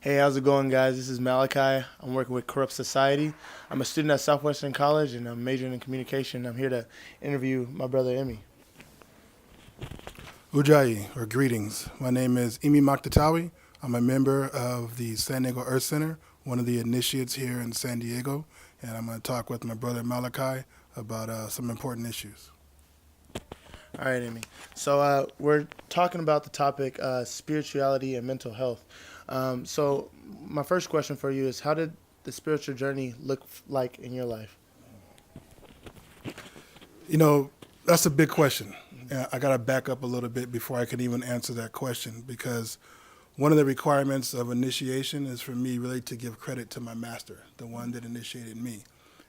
Hey, how's it going, guys? This is Malachi. I'm working with Corrupt Society. I'm a student at Southwestern College and I'm majoring in communication. I'm here to interview my brother Emmy. Ujjayi, or greetings. My name is Imi Maktatawi. I'm a member of the San Diego Earth Center, one of the initiates here in San Diego, and I'm going to talk with my brother Malachi about some important issues. All right, Emmy. So we're talking about the topic spirituality and mental health. So my first question for you is, how did the spiritual journey look like in your life? You know, that's a big question. I got to back up a little bit before I can even answer that question because one of the requirements of initiation is for me really to give credit to my master, the one that initiated me.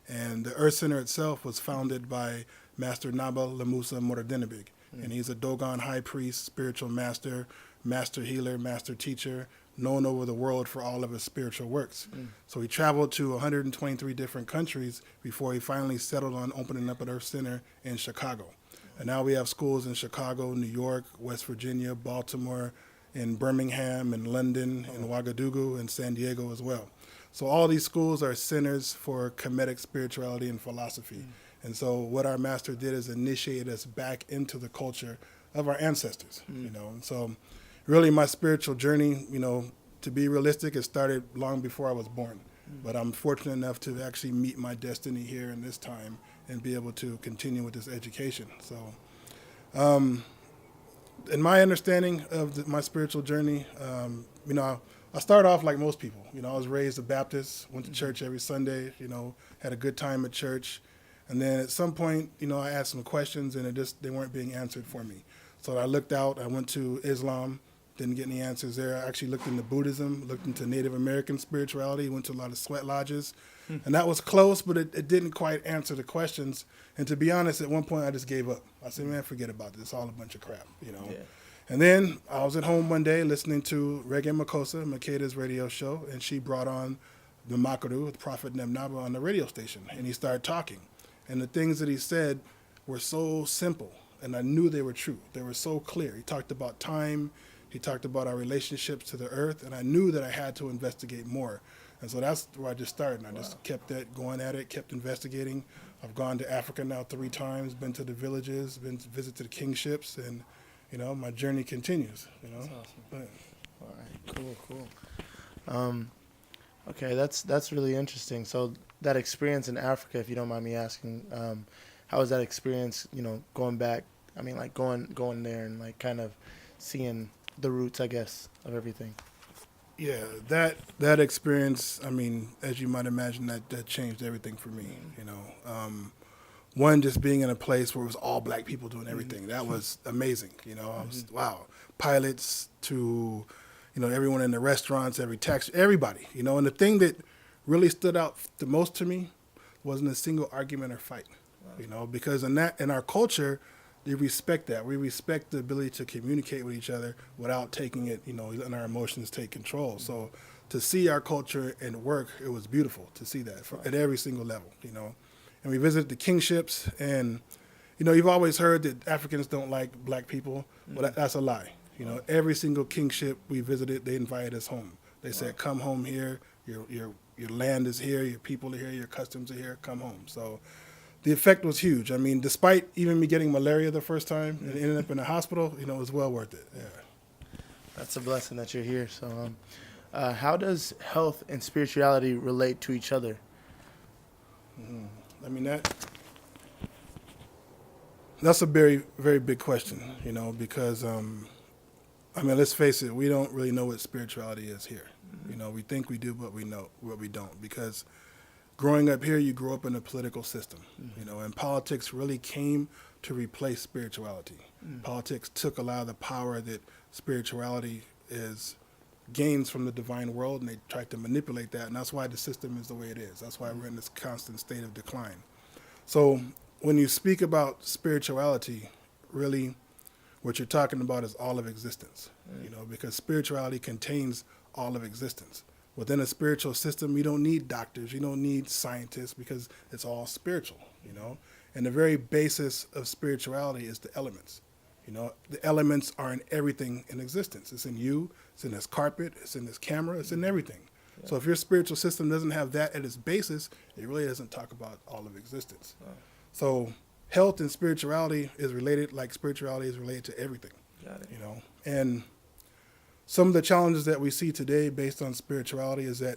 And the Earth Center itself was founded by Master Naba Lamusa Moradinabig. And he's a Dogon high priest, spiritual master, master healer, master teacher, known over the world for all of his spiritual works. So he traveled to 123 different countries before he finally settled on opening up an Earth Center in Chicago. And now we have schools in Chicago, New York, West Virginia, Baltimore, in Birmingham, in London, in Ouagadougou, and San Diego as well. So all these schools are centers for Kemetic spirituality and philosophy. And so what our master did is initiate us back into the culture of our ancestors, And so really my spiritual journey, to be realistic, it started long before I was born. But I'm fortunate enough to actually meet my destiny here in this time and be able to continue with this education. So in my understanding of my spiritual journey, I started off like most people. I was raised a Baptist, went to church every Sunday, had a good time at church. And then at some point, I asked some questions and they weren't being answered for me. So I looked out, I went to Islam, didn't get any answers there. I actually looked into Buddhism, looked into Native American spirituality, went to a lot of sweat lodges. And that was close, but it didn't quite answer the questions. And to be honest, at one point I just gave up. I said, man, forget about this. It's all a bunch of crap. Yeah. And then I was at home one day listening to Reggae Makosa, Makeda's radio show, and she brought on the Makaru, the Prophet Nebnaba, on the radio station. And he started talking. And the things that he said were so simple, and I knew they were true. They were so clear. He talked about time. He talked about our relationships to the earth, and I knew that I had to investigate more. And so that's where I just started, and I just kept that going at it, kept investigating. I've gone to Africa now 3 times, been to the villages, been to visit to the kingships, and my journey continues. That's awesome. Yeah. All right, cool. Okay, that's really interesting. So that experience in Africa, if you don't mind me asking, how was that experience? Going back. I mean, like going there and like kind of seeing the roots, I guess, of everything. Yeah, that experience, I mean, as you might imagine, that changed everything for me, One, just being in a place where it was all black people doing everything. That was amazing, I was, wow. Pilots to, everyone in the restaurants, every taxi, everybody, And the thing that really stood out the most to me wasn't a single argument or fight, because in our culture, we respect that. We respect the ability to communicate with each other without taking it, letting our emotions take control. So to see our culture and work, it was beautiful to see that at every single level, And we visited the kingships, and, you've always heard that Africans don't like black people. Well, that's a lie. Every single kingship we visited, they invited us home. They said, come home here. Your land is here. Your people are here. Your customs are here. Come home. So the effect was huge. I mean, despite even me getting malaria the first time and ending up in the hospital, it was well worth it. Yeah. That's a blessing that you're here. So, how does health and spirituality relate to each other? I mean, that's a very, very big question, because, let's face it, we don't really know what spirituality is here. We think we do, but we don't, because growing up here, you grew up in a political system, and politics really came to replace spirituality. Politics took a lot of the power that spirituality gains from the divine world, and they tried to manipulate that, and that's why the system is the way it is. That's why we're in this constant state of decline. So when you speak about spirituality, really what you're talking about is all of existence, because spirituality contains all of existence. Within a spiritual system, you don't need doctors, you don't need scientists, because it's all spiritual, And the very basis of spirituality is the elements. The elements are in everything in existence. It's in you, It's in this carpet. It's in this camera. It's in everything. So if your spiritual system doesn't have that at its basis, it really doesn't talk about all of existence. So health and spirituality is related, like spirituality is related to everything. Got it. You know, and some of the challenges that we see today based on spirituality is that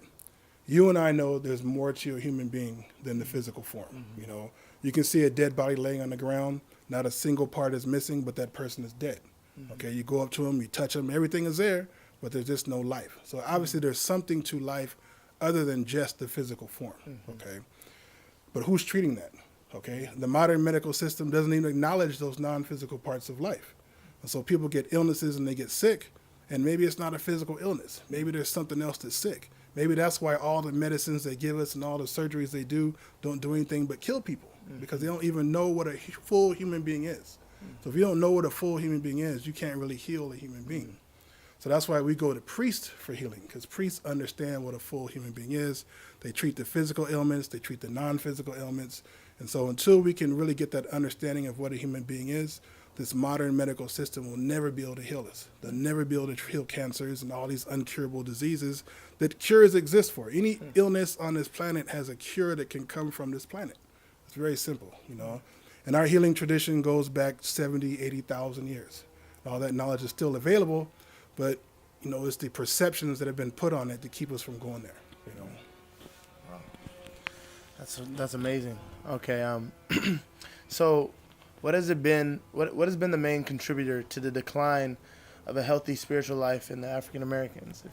you and I know there's more to a human being than the physical form. You know, you can see a dead body laying on the ground, not a single part is missing, but that person is dead. Okay, you go up to them, you touch them, everything is there, but there's just no life. So obviously there's something to life other than just the physical form. Okay, but who's treating that? Okay, the modern medical system doesn't even acknowledge those non-physical parts of life. And so people get illnesses and they get sick, and maybe it's not a physical illness. Maybe there's something else that's sick. Maybe that's why all the medicines they give us and all the surgeries they do don't do anything but kill people, because they don't even know what a full human being is. So if you don't know what a full human being is, you can't really heal a human being. So that's why we go to priests for healing, because priests understand what a full human being is. They treat the physical ailments, they treat the non-physical ailments. And so until we can really get that understanding of what a human being is, this modern medical system will never be able to heal us. They'll never be able to heal cancers and all these uncurable diseases that cures exist for. Any illness on this planet has a cure that can come from this planet. It's very simple, you know. And our healing tradition goes back 70, 80,000 years. All that knowledge is still available, but, you know, it's the perceptions that have been put on it to keep us from going there, you know. Wow. That's amazing. Okay. So what has it been? What has been the main contributor to the decline of a healthy spiritual life in the African Americans?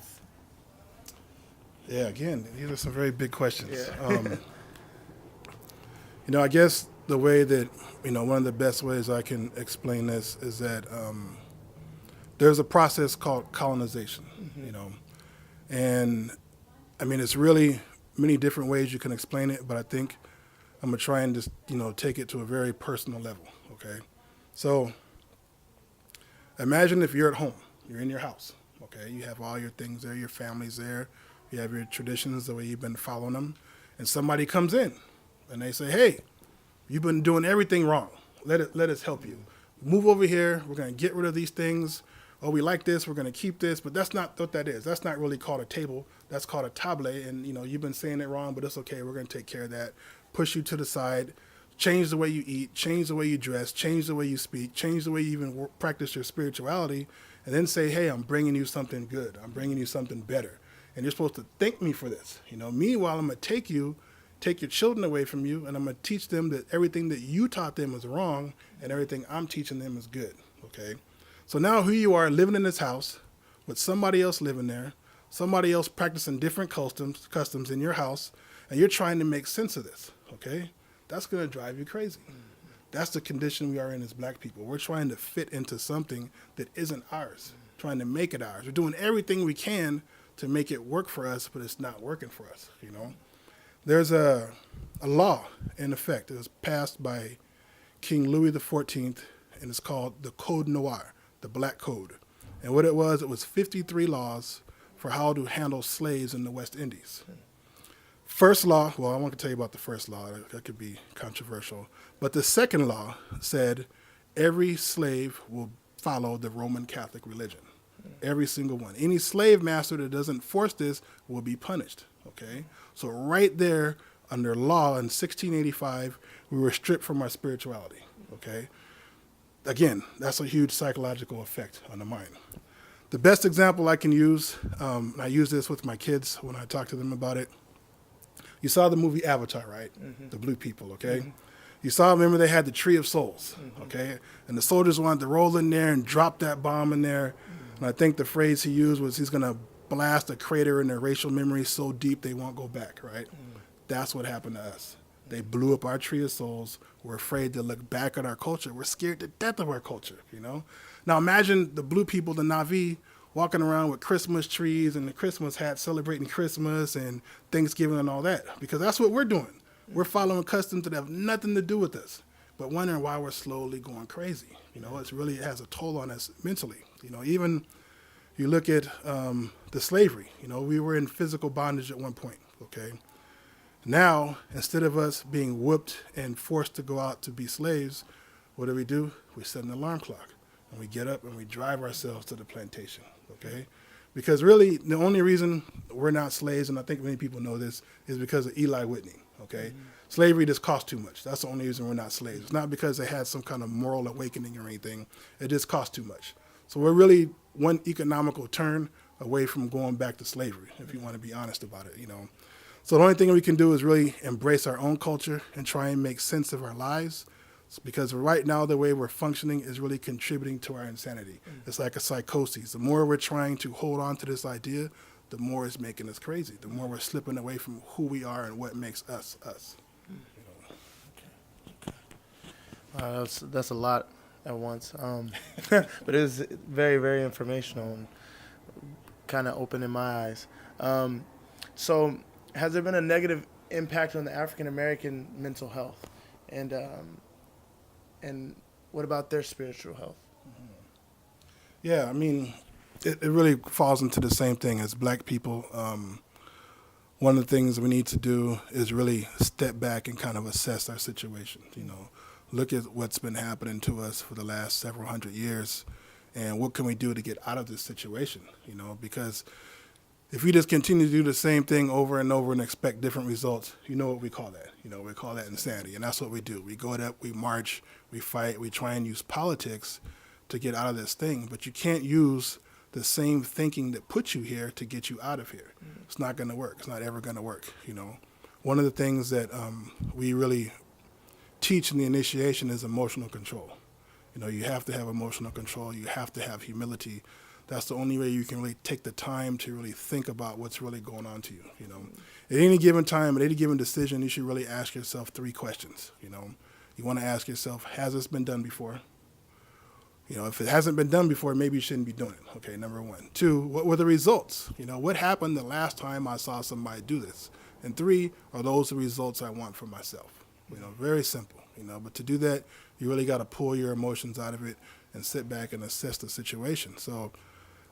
Yeah, again, these are some very big questions. Yeah. You know, I guess the way that, you know, one of the best ways I can explain this is that there's a process called colonization, you know, and I mean, it's really many different ways you can explain it, but I think I'm going to try and just, you know, take it to a very personal level, okay? So imagine if you're at home, you're in your house, okay? You have all your things there, your family's there, you have your traditions, the way you've been following them, and somebody comes in and they say, hey, you've been doing everything wrong. Let us help you. Move over here. We're going to get rid of these things. Oh, we like this. We're going to keep this. But that's not what that is. That's not really called a table. That's called a table. And, you know, you've been saying it wrong, but it's okay. We're going to take care of that. Push you to the side. Change the way you eat. Change the way you dress. Change the way you speak. Change the way you even practice your spirituality. And then say, hey, I'm bringing you something good. I'm bringing you something better. And you're supposed to thank me for this. You know, meanwhile, I'm going to take your children away from you, and I'm going to teach them that everything that you taught them is wrong and everything I'm teaching them is good, okay? So now here you are living in this house with somebody else living there, somebody else practicing different customs in your house, and you're trying to make sense of this, okay? That's going to drive you crazy. That's the condition we are in as black people. We're trying to fit into something that isn't ours, trying to make it ours. We're doing everything we can to make it work for us, but it's not working for us, you know? There's a law in effect. It was passed by King Louis XIV, and it's called the Code Noir, the Black Code. And what it was 53 laws for how to handle slaves in the West Indies. First law, well, I want to tell you about the first law. That could be controversial. But the second law said every slave will follow the Roman Catholic religion. Every single one. Any slave master that doesn't force this will be punished, okay? So right there, under law in 1685, we were stripped from our spirituality, okay? Again, that's a huge psychological effect on the mind. The best example I can use, and I use this with my kids when I talk to them about it, you saw the movie Avatar, right? The blue people, okay? You saw, remember, they had the Tree of Souls, okay? And the soldiers wanted to roll in there and drop that bomb in there. And I think the phrase he used was he's going to blast a crater in their racial memory so deep they won't go back, right? That's what happened to us. They blew up our Tree of Souls. We're afraid to look back at our culture. We're scared to death of our culture, you know? Now imagine the blue people, the Na'vi, walking around with Christmas trees and the Christmas hats celebrating Christmas and Thanksgiving and all that, because that's what we're doing. We're following customs that have nothing to do with us, but wondering why we're slowly going crazy. You know, it has a toll on us mentally. You know, even you look at the slavery, you know, we were in physical bondage at one point, okay? Now, instead of us being whooped and forced to go out to be slaves, what do? We set an alarm clock, and we get up and we drive ourselves to the plantation, okay? Because really, the only reason we're not slaves, and I think many people know this, is because of Eli Whitney. Okay, slavery just cost too much. That's the only reason we're not slaves. It's not because they had some kind of moral awakening or anything. It just cost too much. So we're really one economical turn away from going back to slavery, if you want to be honest about it. So the only thing we can do is really embrace our own culture and try and make sense of our lives. Because right now the way we're functioning is really contributing to our insanity. It's like a psychosis. The more we're trying to hold on to this idea, the more it's making us crazy. The more we're slipping away from who we are and what makes us us. That's a lot at once, but it was very, very informational and kind of opening my eyes. So, has there been a negative impact on the African American mental health, and what about their spiritual health? Yeah, I mean, it really falls into the same thing as black people. One of the things we need to do is really step back and kind of assess our situation. Look at what's been happening to us for the last several hundred years, and what can we do to get out of this situation? Because if we just continue to do the same thing over and over and expect different results, you know what we call that? We call that insanity, and that's what we do. We go up, we march, we fight, we try and use politics to get out of this thing, but you can't use the same thinking that put you here to get you out of here. It's not going to work. It's not ever going to work. One of the things that we really teach in the initiation is emotional control. You have to have emotional control. You have to have humility. That's the only way you can really take the time to really think about what's really going on to you. At any given time, at any given decision, you should really ask yourself 3 questions. You want to ask yourself, has this been done before? If it hasn't been done before, maybe you shouldn't be doing it. Okay, number 1. 2, what were the results? What happened the last time I saw somebody do this? And 3, are those the results I want for myself? Very simple. But to do that, you really got to pull your emotions out of it and sit back and assess the situation. So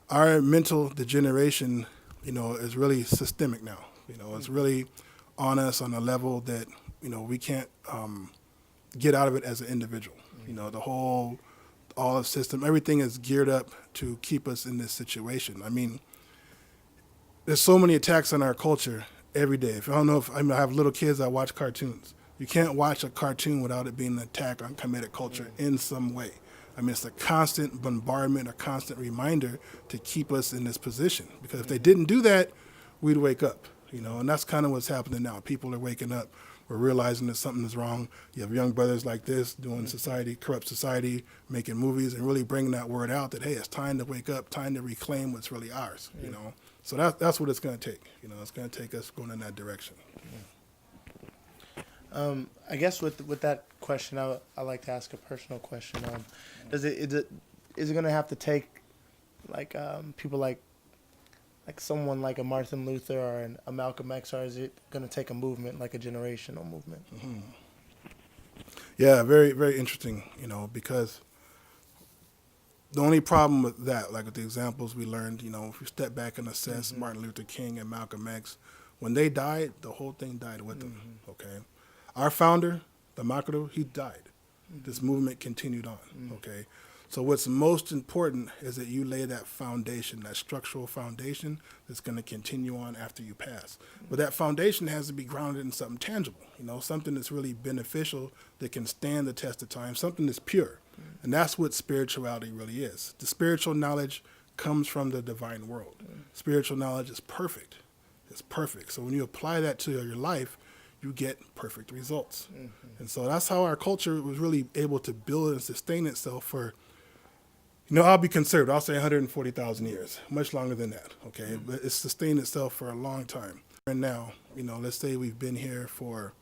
our mental degeneration, is really systemic now. It's really on us on a level that, we can't get out of it as an individual. All the system, everything is geared up to keep us in this situation. I mean, there's so many attacks on our culture every day. If I don't know if I have little kids that watch cartoons. You can't watch a cartoon without it being an attack on comedic culture in some way. I mean, it's a constant bombardment, a constant reminder to keep us in this position. Because if they didn't do that, we'd wake up, and that's kind of what's happening now. People are waking up. We're realizing that something is wrong. You have young brothers like this doing corrupt society, making movies, and really bringing that word out that, hey, it's time to wake up, time to reclaim what's really ours, So that's what it's going to take. It's going to take us going in that direction. I guess with that question, I like to ask a personal question. Is it going to have to take people like someone like a Martin Luther or a Malcolm X, or is it going to take a movement, like a generational movement? Mm-hmm. Yeah, very, very interesting, because the only problem with that, like with the examples we learned, if you step back and assess Martin Luther King and Malcolm X, when they died, the whole thing died with them, okay? Our founder, the Makaro, he died. This movement continued on, okay? So what's most important is that you lay that foundation, that structural foundation that's going to continue on after you pass. But that foundation has to be grounded in something tangible, something that's really beneficial that can stand the test of time, something that's pure. And that's what spirituality really is. The spiritual knowledge comes from the divine world. Spiritual knowledge is perfect. It's perfect. So when you apply that to your life, you get perfect results. And so that's how our culture was really able to build and sustain itself for, I'll be conservative. I'll say 140,000 years, much longer than that, okay? But it's sustained itself for a long time. And now, let's say we've been here for,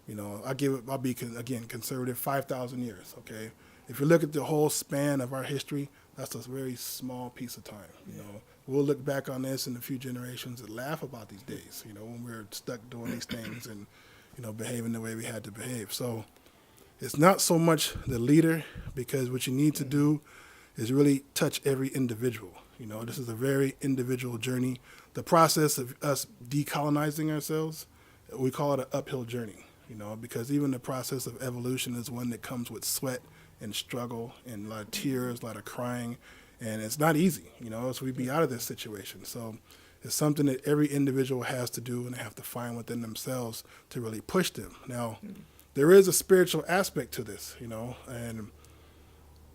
I'll be, again, conservative, 5,000 years, okay? If you look at the whole span of our history, that's a very small piece of time, We'll look back on this in a few generations and laugh about these days, when we're stuck doing these things and, behaving the way we had to behave. So it's not so much the leader, because what you need to do is really touch every individual. This is a very individual journey. The process of us decolonizing ourselves, we call it an uphill journey, because even the process of evolution is one that comes with sweat and struggle and a lot of tears, a lot of crying. And it's not easy, so we'd be out of this situation. So it's something that every individual has to do, and they have to find within themselves to really push them. Now, there is a spiritual aspect to this, and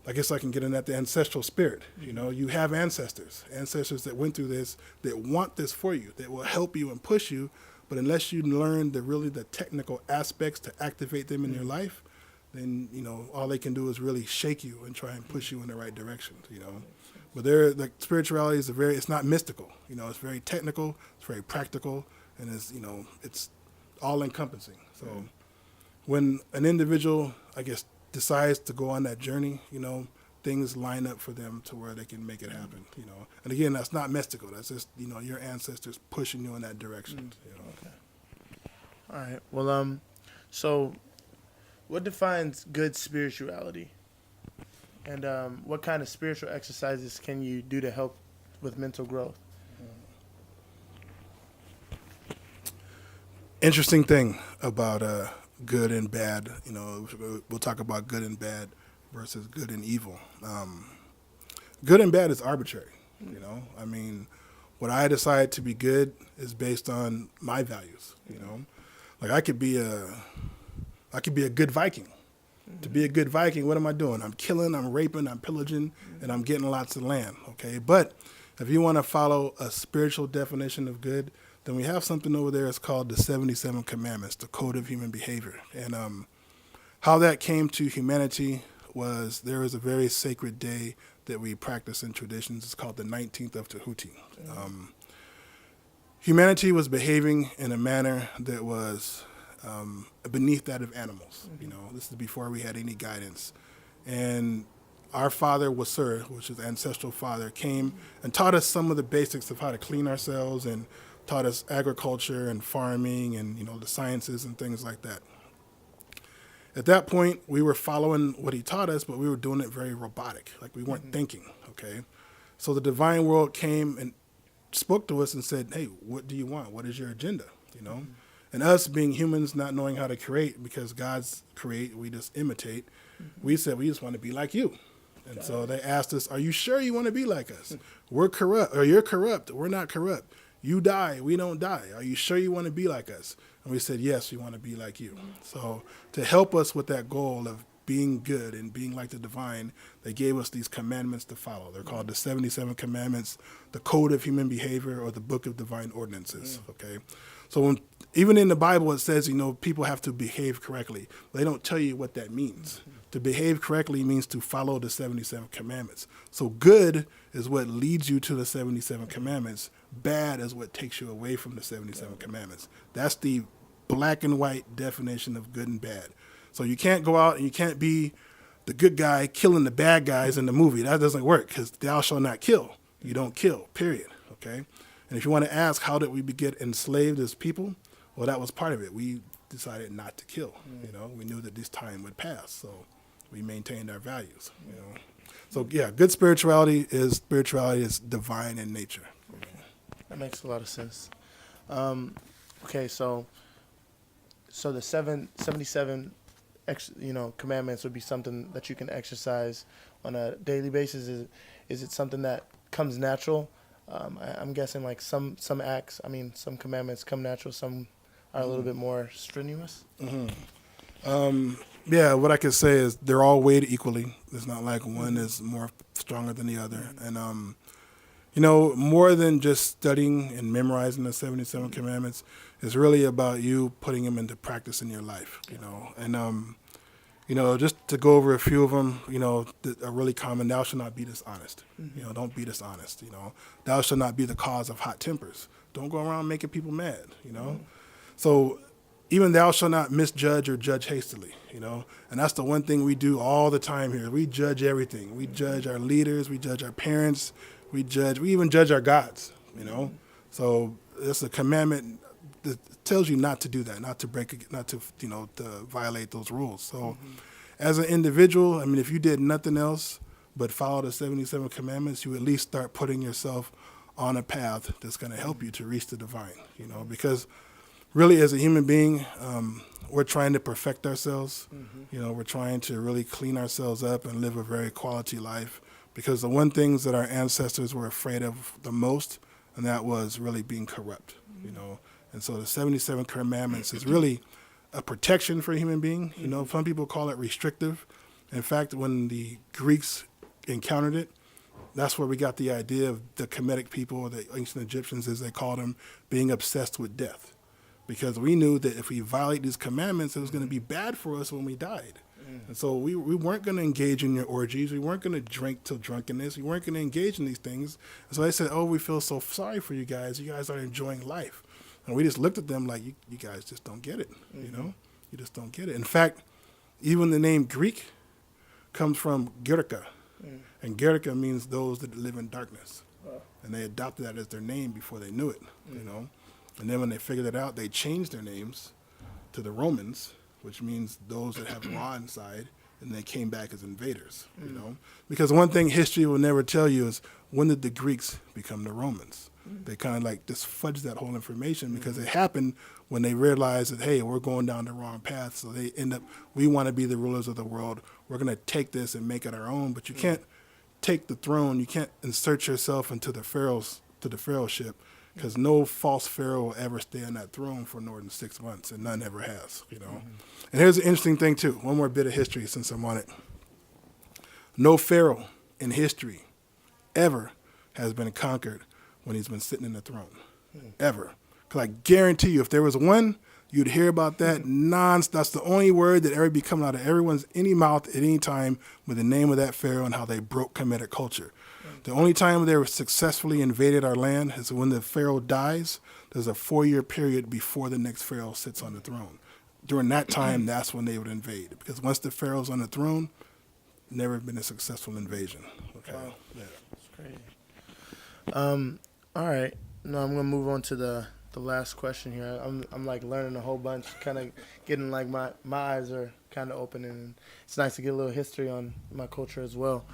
I guess I can get in at the ancestral spirit. You have ancestors that went through this, that want this for you, that will help you and push you. But unless you learn the technical aspects to activate them in your life, then, all they can do is really shake you and try and push you in the right direction, But spirituality is it's not mystical, it's very technical, it's very practical, and it's all encompassing. So when an individual, I guess, decides to go on that journey, things line up for them to where they can make it happen, And again, that's not mystical. That's just, your ancestors pushing you in that direction. Okay. All right. Well, so what defines good spirituality? And what kind of spiritual exercises can you do to help with mental growth? Interesting thing about good and bad. We'll talk about good and bad versus good and evil. Good and bad is arbitrary. I mean, what I decide to be good is based on my values. Like I could be a good Viking. To be a good Viking, what am I doing? I'm killing, I'm raping, I'm pillaging, and I'm getting lots of land, okay? But if you want to follow a spiritual definition of good, then we have something over there. It's called the 77 Commandments, the Code of Human Behavior. And how that came to humanity was there is a very sacred day that we practice in traditions. It's called the 19th of Tahuti. Humanity was behaving in a manner that was beneath that of animals. This is before we had any guidance. And our father, Wasur, which is ancestral father, came and taught us some of the basics of how to clean ourselves and taught us agriculture and farming and, the sciences and things like that. At that point, we were following what he taught us, but we were doing it very robotic. Like we weren't thinking, okay? So the divine world came and spoke to us and said, hey, what do you want? What is your agenda, And us being humans, not knowing how to create, because God's create, we just imitate, we said we just want to be like you. And so they asked us, are you sure you want to be like us? We're corrupt, or you're corrupt, we're not corrupt. You die, we don't die. Are you sure you want to be like us? And we said, yes, we want to be like you. So to help us with that goal of being good and being like the divine, they gave us these commandments to follow. They're called the 77 Commandments, the Code of Human Behavior, or the Book of Divine Ordinances, okay? So even in the Bible, it says, people have to behave correctly. They don't tell you what that means. To behave correctly means to follow the 77 commandments. So good is what leads you to the 77 commandments. Bad is what takes you away from the 77 commandments. That's the black and white definition of good and bad. So you can't go out and you can't be the good guy killing the bad guys in the movie. That doesn't work, because thou shalt not kill. You don't kill, period, okay? And if you want to ask, how did we get enslaved as people? Well, that was part of it. We decided not to kill. We knew that this time would pass, so we maintained our values. So yeah, good spirituality is divine in nature. That makes a lot of sense. Okay, so the 77 commandments would be something that you can exercise on a daily basis. Is it something that comes natural? I'm guessing like some acts, some commandments come natural, some are a little bit more strenuous. Yeah, what I can say is they're all weighed equally. It's not like one is more stronger than the other. And, more than just studying and memorizing the 77 commandments, it's really about you putting them into practice in your life, And, just to go over a few of them, that are really common. Thou shalt not be dishonest. Don't be dishonest. Thou shalt not be the cause of hot tempers. Don't go around making people mad, So even thou shalt not misjudge or judge hastily, And that's the one thing we do all the time here. We judge everything. We judge our leaders. We judge our parents. We even judge our gods, So it's a commandment that tells you not to do that, not to violate those rules. So as an individual, if you did nothing else but follow the 77 commandments, you at least start putting yourself on a path that's going to help you to reach the divine, because really as a human being, we're trying to perfect ourselves. We're trying to really clean ourselves up and live a very quality life. because the one things that our ancestors were afraid of the most, and that was really being corrupt, you know. And so the 77 commandments is really a protection for a human being. You know, some people call it restrictive. In fact, when the Greeks encountered it, that's where we got the idea of the Kemetic people, or the ancient Egyptians, as they called them, being obsessed with death. Because we knew that if we violate these commandments, it was going to be bad for us when we died. And so we weren't going to engage in your orgies. We weren't going to drink till drunkenness. We weren't going to engage in these things. And so they said, oh, we feel so sorry for you guys. You guys aren't enjoying life. And we just looked at them like, you guys just don't get it, you know? You just don't get it. In fact, even the name Greek comes from Gerika. And Gerika means those that live in darkness. And they adopted that as their name before they knew it, you know? And then when they figured it out, they changed their names to the Romans, which means those that have Ra inside, and they came back as invaders, you know? Because one thing history will never tell you is, when did the Greeks become the Romans? They kind of like just fudge that whole information, because it happened when they realized that, hey, we're going down the wrong path. So they end up, we want to be the rulers of the world. We're going to take this and make it our own. But you can't take the throne. You can't insert yourself into the pharaohship, because no false pharaoh will ever stay on that throne for more than 6 months, and none ever has, you know. And here's an interesting thing, too. One more bit of history since I'm on it. No pharaoh in history ever has been conquered when he's been sitting in the throne, ever. Because I guarantee you, if there was one, you'd hear about that nonstop. That's the only word that ever be coming out of everyone's any mouth at any time with the name of that pharaoh and how they broke Kemetic culture. The only time they were successfully invaded our land is when the pharaoh dies. There's a 4-year period before the next pharaoh sits on the throne. During that time, that's when they would invade. Because once the pharaoh's on the throne, never been a successful invasion. Okay. Wow. Yeah. That's crazy. All right. No, I'm gonna move on to the last question here. I'm like learning a whole bunch, kind of getting like my eyes are kind of opening, and it's nice to get a little history on my culture as well.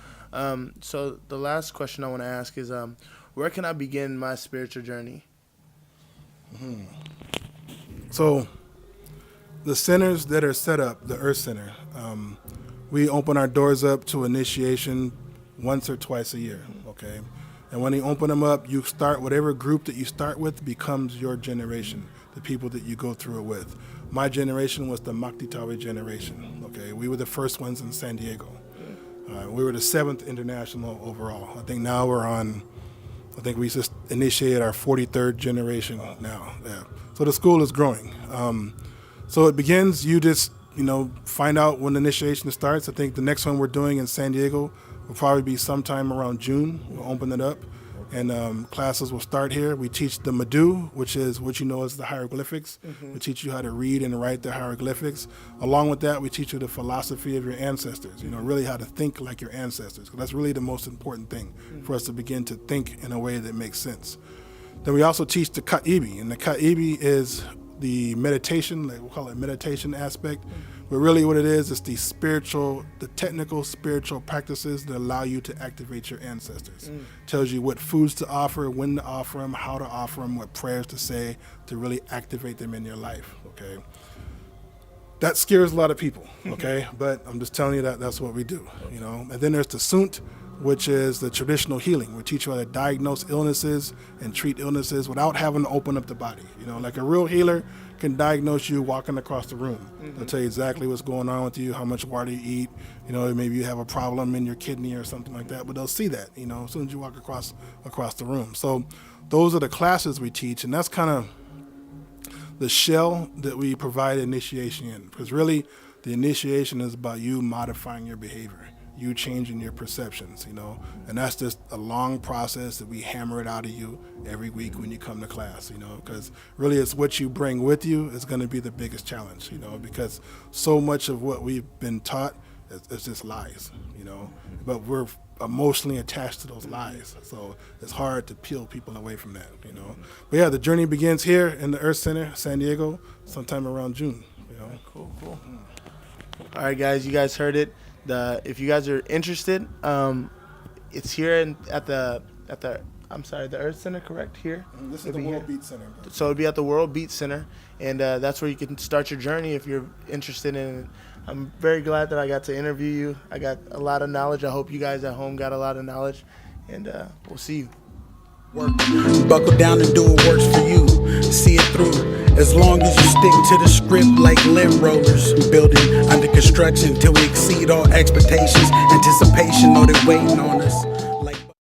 So the last question I want to ask is, where can I begin my spiritual journey? So the centers that are set up, the Earth Center, we open our doors up to initiation once or twice a year, okay? And when you open them up, you start, whatever group that you start with becomes your generation, the people that you go through it with. My generation was the Maktitawe generation, okay? We were the first ones in San Diego. We were the 7th international overall. I think now I think we just initiated our 43rd generation now. Yeah. So the school is growing. So it begins, you just, you know, find out when the initiation starts. I think the next one we're doing in San Diego will probably be sometime around June. We'll open it up, and classes will start here. We teach the Medu, which is what you know as the hieroglyphics. We teach you how to read and write the hieroglyphics. Along with that, we teach you the philosophy of your ancestors, you know, really how to think like your ancestors, because that's really the most important thing for us to begin to think in a way that makes sense. Then we also teach the Ka'ibi, and the Ka'ibi is the meditation, like we'll call it meditation aspect, but really what it is the technical spiritual practices that allow you to activate your ancestors. Tells you what foods to offer, when to offer them, how to offer them, what prayers to say to really activate them in your life, okay? That scares a lot of people, okay? But I'm just telling you that's what we do, you know? And then there's the Sunt, which is the traditional healing. We teach you how to diagnose illnesses and treat illnesses without having to open up the body. You know, like a real healer can diagnose you walking across the room. They'll tell you exactly what's going on with you, how much water you eat. You know, maybe you have a problem in your kidney or something like that, but they'll see that, you know, as soon as you walk across the room. So those are the classes we teach, and that's kind of the shell that we provide initiation in. Because really, the initiation is about you modifying your behavior, you changing your perceptions, you know, and that's just a long process that we hammer it out of you every week when you come to class, you know, because really it's what you bring with you is going to be the biggest challenge, you know, because so much of what we've been taught is just lies, you know, but we're emotionally attached to those lies, so it's hard to peel people away from that, you know. But yeah, the journey begins here in the Earth Center, San Diego, sometime around June, you know. Cool. All right, guys, you guys heard it. If you guys are interested, it's here at the Earth Center, correct? Here. This is the World Beat Center. So it'll be at the World Beat Center, and that's where you can start your journey if you're interested in I'm very glad that I got to interview you. I got a lot of knowledge. I hope you guys at home got a lot of knowledge, and we'll see you. Work. Buckle down and do what works for you. See it through. As long as you stick to the script like limb rollers. Building under construction till we exceed all expectations. Anticipation, know they waiting on us.